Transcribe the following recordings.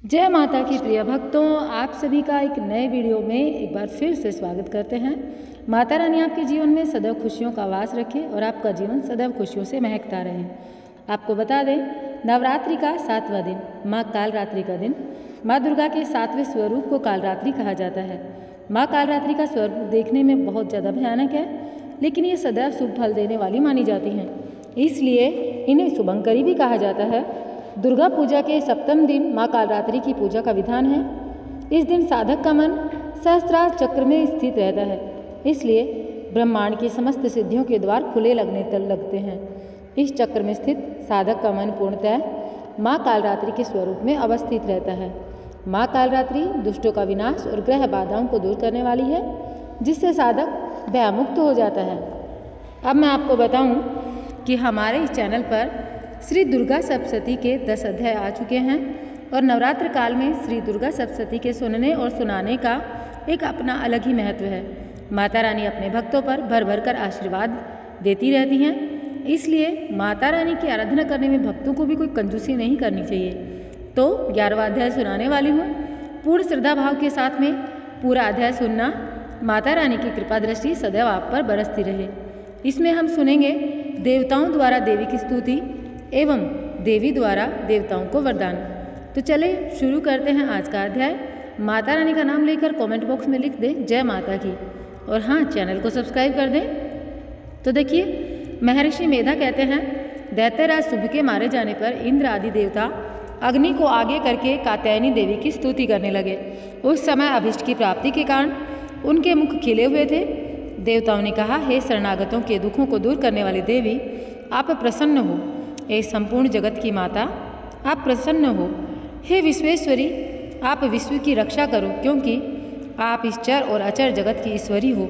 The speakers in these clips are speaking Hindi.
जय माता की प्रिय भक्तों, आप सभी का एक नए वीडियो में एक बार फिर से स्वागत करते हैं। माता रानी आपके जीवन में सदैव खुशियों का वास रखे और आपका जीवन सदैव खुशियों से महकता रहे। आपको बता दें, नवरात्रि का 7वां दिन माँ कालरात्रि का दिन माँ दुर्गा के 7वें स्वरूप को कालरात्रि कहा जाता है। माँ कालरात्रि का स्वरूप देखने में बहुत ज़्यादा भयानक है, लेकिन ये सदैव शुभ फल देने वाली मानी जाती हैं, इसलिए इन्हें शुभंकरी भी कहा जाता है। दुर्गा पूजा के सप्तम दिन माँ कालरात्रि की पूजा का विधान है। इस दिन साधक का मन सहस्त्रार चक्र में स्थित रहता है, इसलिए ब्रह्मांड की समस्त सिद्धियों के द्वार खुले लगते हैं। इस चक्र में स्थित साधक का मन पूर्णतः माँ कालरात्रि के स्वरूप में अवस्थित रहता है। माँ कालरात्रि दुष्टों का विनाश और ग्रह बाधाओं को दूर करने वाली है, जिससे साधक भयमुक्त हो जाता है। अब मैं आपको बताऊं कि हमारे इस चैनल पर श्री दुर्गा सप्तशती के 10 अध्याय आ चुके हैं और नवरात्र काल में श्री दुर्गा सप्तशती के सुनने और सुनाने का एक अपना अलग ही महत्व है। माता रानी अपने भक्तों पर भर भर कर आशीर्वाद देती रहती हैं, इसलिए माता रानी की आराधना करने में भक्तों को भी कोई कंजूसी नहीं करनी चाहिए। तो 11वां अध्याय सुनाने वाली हूँ। पूर्ण श्रद्धा भाव के साथ में पूरा अध्याय सुनना। माता रानी की कृपा दृष्टि सदैव आप पर बरसती रहे। इसमें हम सुनेंगे देवताओं द्वारा देवी की स्तुति एवं देवी द्वारा देवताओं को वरदान। तो चले शुरू करते हैं आज का अध्याय। माता रानी का नाम लेकर कमेंट बॉक्स में लिख दें जय माता की, और हाँ, चैनल को सब्सक्राइब कर दें। तो देखिए, महर्षि मेधा कहते हैं, दैत्यराज शुभ के मारे जाने पर इंद्र आदि देवता अग्नि को आगे करके कात्यायनी देवी की स्तुति करने लगे। उस समय अभिष्ट की प्राप्ति के कारण उनके मुख खिले हुए थे। देवताओं ने कहा, हे शरणागतों के दुखों को दूर करने वाली देवी, आप प्रसन्न हो। हे संपूर्ण जगत की माता, आप प्रसन्न हो। हे विश्वेश्वरी, आप विश्व की रक्षा करो, क्योंकि आप इस चर और अचर जगत की ईश्वरी हो।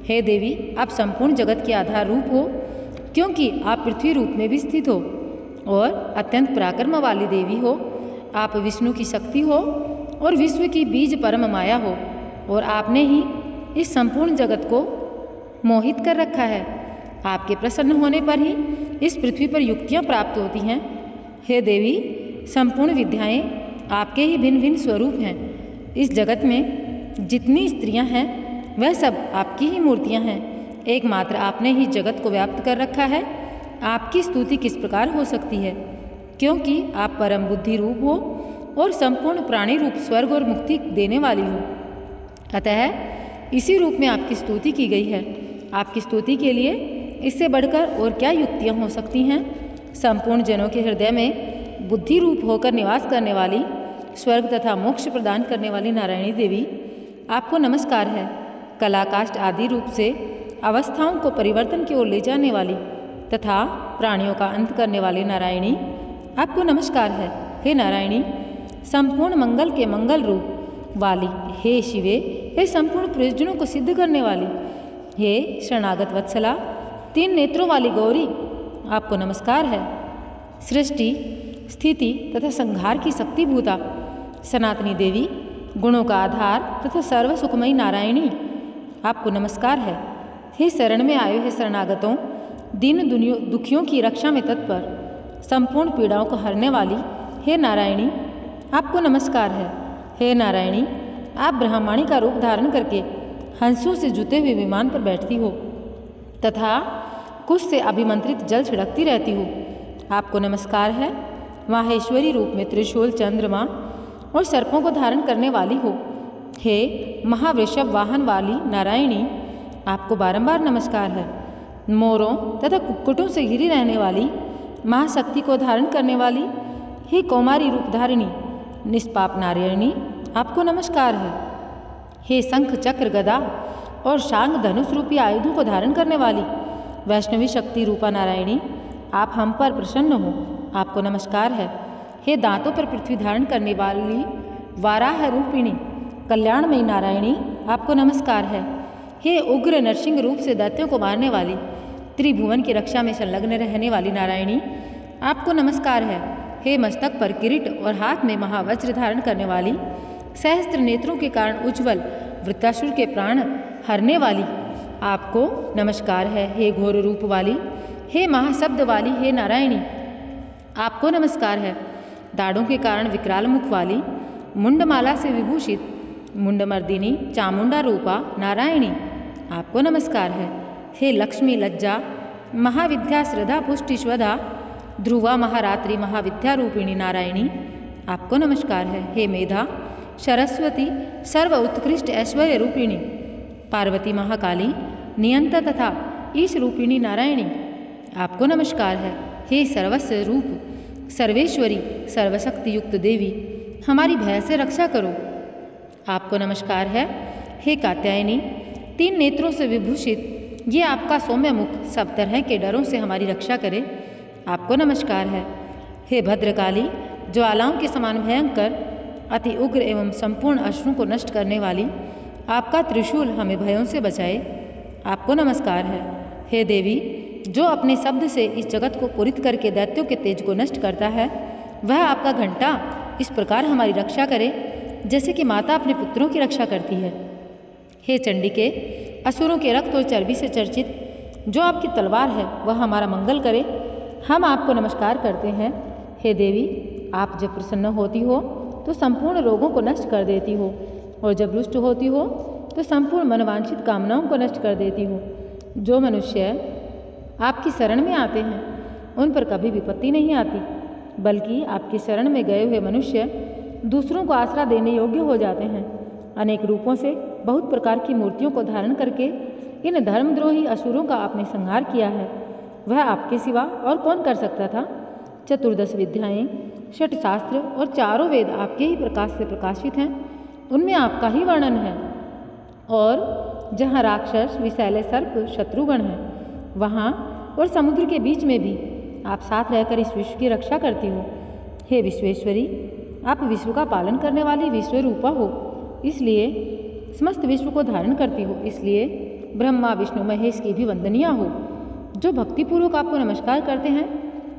हे देवी, आप संपूर्ण जगत के आधार रूप हो, क्योंकि आप पृथ्वी रूप में भी स्थित हो और अत्यंत पराक्रम वाली देवी हो। आप विष्णु की शक्ति हो और विश्व की बीज परम माया हो, और आपने ही इस संपूर्ण जगत को मोहित कर रखा है। आपके प्रसन्न होने पर ही इस पृथ्वी पर युक्तियाँ प्राप्त होती हैं। हे देवी, संपूर्ण विद्याएं आपके ही भिन्न भिन्न स्वरूप हैं। इस जगत में जितनी स्त्रियां हैं वह सब आपकी ही मूर्तियां हैं। एकमात्र आपने ही जगत को व्याप्त कर रखा है। आपकी स्तुति किस प्रकार हो सकती है, क्योंकि आप परम बुद्धि रूप हो और संपूर्ण प्राणी रूप स्वर्ग और मुक्ति देने वाली हो। अतः इसी रूप में आपकी स्तुति की गई है। आपकी स्तुति के लिए इससे बढ़कर और क्या युक्तियाँ हो सकती हैं। संपूर्ण जनों के हृदय में बुद्धि रूप होकर निवास करने वाली, स्वर्ग तथा मोक्ष प्रदान करने वाली नारायणी देवी, आपको नमस्कार है। कलाकाष्ठ आदि रूप से अवस्थाओं को परिवर्तन की ओर ले जाने वाली तथा प्राणियों का अंत करने वाली नारायणी, आपको नमस्कार है। हे नारायणी, संपूर्ण मंगल के मंगल रूप वाली, हे शिवे, हे संपूर्ण प्रयोजनों को सिद्ध करने वाली, हे शरणागत वत्सला, 3 नेत्रों वाली गौरी, आपको नमस्कार है। सृष्टि, स्थिति तथा संहार की शक्तिभूता सनातनी देवी, गुणों का आधार तथा सर्व सुखमयी नारायणी, आपको नमस्कार है। हे शरण में आए, हे शरणागतों, दीन दुखियों की रक्षा में तत्पर, संपूर्ण पीड़ाओं को हरने वाली, हे नारायणी, आपको नमस्कार है। हे नारायणी, आप ब्रह्माणी का रूप धारण करके हंसों से जुते हुए विमान पर बैठती हो तथा कुश से अभिमंत्रित जल छिड़कती रहती हो, आपको नमस्कार है। माहेश्वरी रूप में त्रिशूल, चंद्रमा और सर्पों को धारण करने वाली हो। हे महावृषभ वाहन वाली नारायणी, आपको बारंबार नमस्कार है। मोरों तथा कुक्कुटों से घिरी रहने वाली, महाशक्ति को धारण करने वाली, हे कौमारी रूपधारिणी निष्पाप नारायणी, आपको नमस्कार है। हे शंख, चक्र, गदा और शांग धनुष रूपी आयुधों को धारण करने वाली, वैष्णवी शक्ति रूपा नारायणी, आप हम पर प्रसन्न हो, आपको नमस्कार है। हे दांतों पर पृथ्वी धारण करने वाली वाराह रूपिणी कल्याणमयी नारायणी, आपको नमस्कार है। हे उग्र नरसिंह रूप से दैत्यों को मारने वाली, त्रिभुवन की रक्षा में संलग्न रहने वाली नारायणी, आपको नमस्कार है। हे मस्तक पर किरीट और हाथ में महावज्र धारण करने वाली, सहस्त्र नेत्रों के कारण उज्ज्वल वृत्तासुर के प्राण हरने वाली, आपको नमस्कार है। हे घोर रूप वाली, हे महाशब्द वाली, हे नारायणी, आपको नमस्कार है। दाढ़ों के कारण विकराल मुख वाली, मुंडमाला से विभूषित मुंडमर्दिनी चामुंडा रूपा नारायणी आपको नमस्कार है। हे लक्ष्मी लज्जा महाविद्या श्रद्धा पुष्टि स्वधा ध्रुवा महारात्रि महाविद्या रूपिणी नारायणी आपको नमस्कार है। हे मेधा सरस्वती सर्व उत्कृष्ट ऐश्वर्य रूपिणी पार्वती महाकाली नियंता तथा ईश रूपिणी नारायणी आपको नमस्कार है। हे सर्वस्व रूप सर्वेश्वरी सर्वशक्ति युक्त देवी हमारी भय से रक्षा करो आपको नमस्कार है। हे कात्यायनी तीन नेत्रों से विभूषित ये आपका सौम्य मुख सब तरह के डरों से हमारी रक्षा करे आपको नमस्कार है। हे भद्रकाली ज्वालाओं के समान भयंकर अति उग्र एवं संपूर्ण अश्रुओं को नष्ट करने वाली आपका त्रिशूल हमें भयों से बचाए आपको नमस्कार है। हे देवी जो अपने शब्द से इस जगत को पूरित करके दैत्यों के तेज को नष्ट करता है वह आपका घंटा इस प्रकार हमारी रक्षा करे जैसे कि माता अपने पुत्रों की रक्षा करती है। हे चंडिके असुरों के रक्त और चर्बी से चर्चित जो आपकी तलवार है वह हमारा मंगल करे हम आपको नमस्कार करते हैं। हे देवी आप जब प्रसन्न होती हो तो संपूर्ण रोगों को नष्ट कर देती हो और जब रुष्ट होती हो तो संपूर्ण मनवांछित कामनाओं को नष्ट कर देती हो। जो मनुष्य आपकी शरण में आते हैं उन पर कभी विपत्ति नहीं आती बल्कि आपकी शरण में गए हुए मनुष्य दूसरों को आसरा देने योग्य हो जाते हैं। अनेक रूपों से बहुत प्रकार की मूर्तियों को धारण करके इन धर्मद्रोही असुरों का आपने संहार किया है वह आपके सिवा और कौन कर सकता था। चतुर्दश विद्याएं षट शास्त्र और चारों वेद आपके ही प्रकाश से प्रकाशित हैं उनमें आपका ही वर्णन है। और जहाँ राक्षस विषैले सर्प शत्रुगण हैं वहाँ और समुद्र के बीच में भी आप साथ रहकर इस विश्व की रक्षा करती हो। हे विश्वेश्वरी आप विश्व का पालन करने वाली विश्व रूपा हो इसलिए समस्त विश्व को धारण करती हो इसलिए ब्रह्मा विष्णु महेश की भी वंदनीय हो। जो भक्तिपूर्वक आपको नमस्कार करते हैं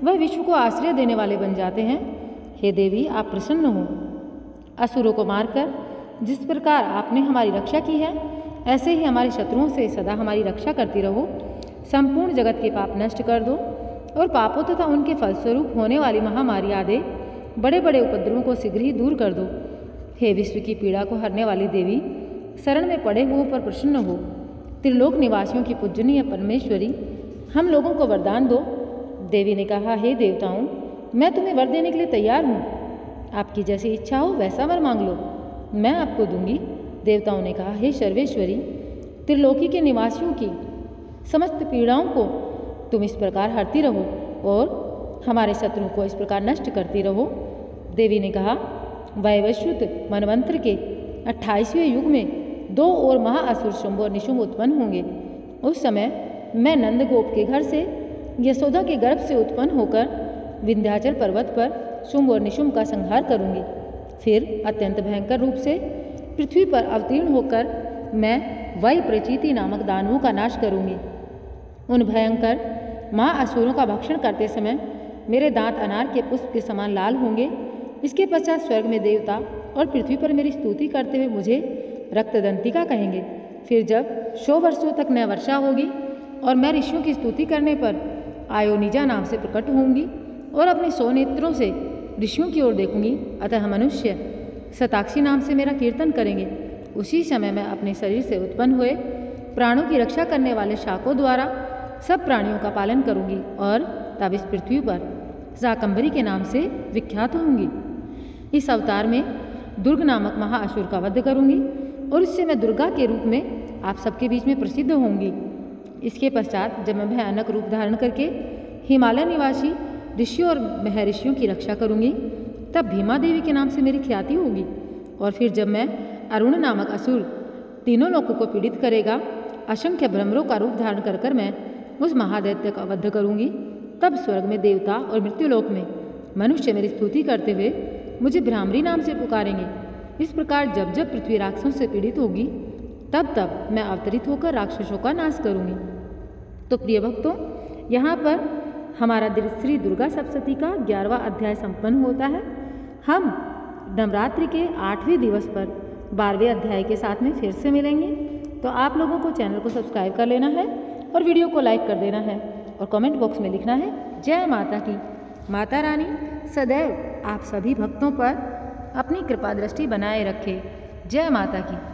वह विश्व को आश्रय देने वाले बन जाते हैं। हे देवी आप प्रसन्न हो असुरों को मारकर जिस प्रकार आपने हमारी रक्षा की है ऐसे ही हमारे शत्रुओं से सदा हमारी रक्षा करती रहो। संपूर्ण जगत के पाप नष्ट कर दो और पापों तथा उनके फलस्वरूप होने वाली महामारी आदि बड़े बड़े उपद्रवों को शीघ्र ही दूर कर दो। हे विश्व की पीड़ा को हरने वाली देवी शरण में पड़े हुओं पर प्रसन्न हो। त्रिलोक निवासियों की पूजनीय परमेश्वरी हम लोगों को वरदान दो। देवी ने कहा हे देवताओं मैं तुम्हें वर देने के लिए तैयार हूँ आपकी जैसी इच्छा हो वैसा वर मांग लो मैं आपको दूंगी। देवताओं ने कहा हे सर्वेश्वरी त्रिलोकी के निवासियों की समस्त पीड़ाओं को तुम इस प्रकार हरती रहो और हमारे शत्रुओं को इस प्रकार नष्ट करती रहो। देवी ने कहा वैवस्वत मनवंतर के 28वें युग में दो और महाअसुर शुंभ और निशुंभ उत्पन्न होंगे। उस समय मैं नंदगोप के घर से यशोदा के गर्भ से उत्पन्न होकर विंध्याचल पर्वत पर शुंभ और निशुंभ का संहार करूंगी। फिर अत्यंत भयंकर रूप से पृथ्वी पर अवतीर्ण होकर मैं वही प्रचीति नामक दानवों का नाश करूंगी। उन भयंकर महाअसुरों का भक्षण करते समय मेरे दांत अनार के पुष्प के समान लाल होंगे। इसके पश्चात स्वर्ग में देवता और पृथ्वी पर मेरी स्तुति करते हुए मुझे रक्तदंतिका कहेंगे। फिर जब 100 वर्षों तक न वर्षा होगी और मैं ऋषियों की स्तुति करने पर आयोनिजा नाम से प्रकट होंगी और अपने 100 नेत्रों से ऋषियों की ओर देखूंगी। अतः मनुष्य शताक्षी नाम से मेरा कीर्तन करेंगे। उसी समय मैं अपने शरीर से उत्पन्न हुए प्राणों की रक्षा करने वाले शाकों द्वारा सब प्राणियों का पालन करूंगी और तब इस पृथ्वी पर शाकंभरी के नाम से विख्यात होंगी। इस अवतार में दुर्ग नामक महाअसुर का वध करूंगी और इससे मैं दुर्गा के रूप में आप सबके बीच में प्रसिद्ध होंगी। इसके पश्चात जब मैं भयानक रूप धारण करके हिमालय निवासी ऋषियों और महर्षियों की रक्षा करूंगी तब भीमा देवी के नाम से मेरी ख्याति होगी। और फिर जब मैं अरुण नामक असुर तीनों लोगों को पीड़ित करेगा असंख्य भ्रमरों का रूप धारण कर कर मैं उस महादैत्य का वध करूंगी तब स्वर्ग में देवता और मृत्युलोक में मनुष्य मेरी स्तुति करते हुए मुझे भ्रामरी नाम से पुकारेंगे। इस प्रकार जब जब पृथ्वी राक्षसों से पीड़ित होगी तब तब मैं अवतरित होकर राक्षसों का नाश करूंगी। तो प्रिय भक्तों यहाँ पर हमारा श्री दुर्गा सप्तशती का 11वां अध्याय संपन्न होता है। हम नवरात्रि के 8वें दिवस पर 12वें अध्याय के साथ में फिर से मिलेंगे। तो आप लोगों को चैनल को सब्सक्राइब कर लेना है और वीडियो को लाइक कर देना है और कमेंट बॉक्स में लिखना है जय माता की। माता रानी सदैव आप सभी भक्तों पर अपनी कृपा दृष्टि बनाए रखे। जय माता की।